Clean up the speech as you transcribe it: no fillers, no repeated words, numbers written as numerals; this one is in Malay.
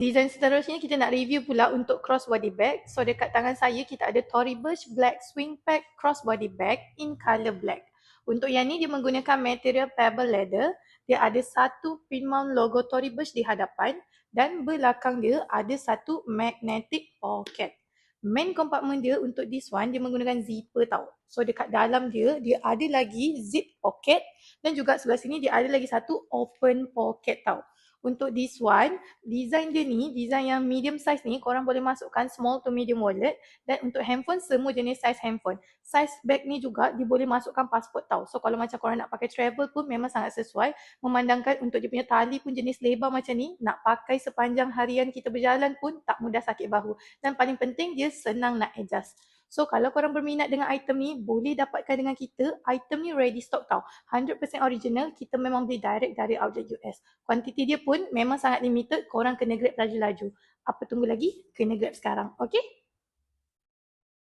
Design seterusnya kita nak review pula untuk crossbody bag. So dekat tangan saya kita ada Tory Burch Black Swing Pack Crossbody Bag in color black. Untuk yang ni dia menggunakan material pebble leather. Dia ada satu pin mount logo Tory Burch di hadapan dan belakang dia ada satu magnetic pocket. Main compartment dia untuk this one dia menggunakan zipper tau. So dekat dalam dia ada lagi zip pocket dan juga sebelah sini dia ada lagi satu open pocket tau. Untuk this one, design dia ni, design yang medium size ni, korang boleh masukkan small to medium wallet. Dan untuk handphone, semua jenis size handphone. Size bag ni juga, dia boleh masukkan pasport tau. So kalau macam korang nak pakai travel pun memang sangat sesuai. Memandangkan untuk dia punya tali pun jenis lebar macam ni, nak pakai sepanjang harian kita berjalan pun tak mudah sakit bahu. Dan paling penting, dia senang nak adjust. So kalau korang berminat dengan item ni, boleh dapatkan dengan kita. Item ni ready stock tau. 100% original, kita memang beli direct dari outlet US. Kuantiti dia pun memang sangat limited, korang kena grab laju-laju. Apa tunggu lagi? Kena grab sekarang, okay?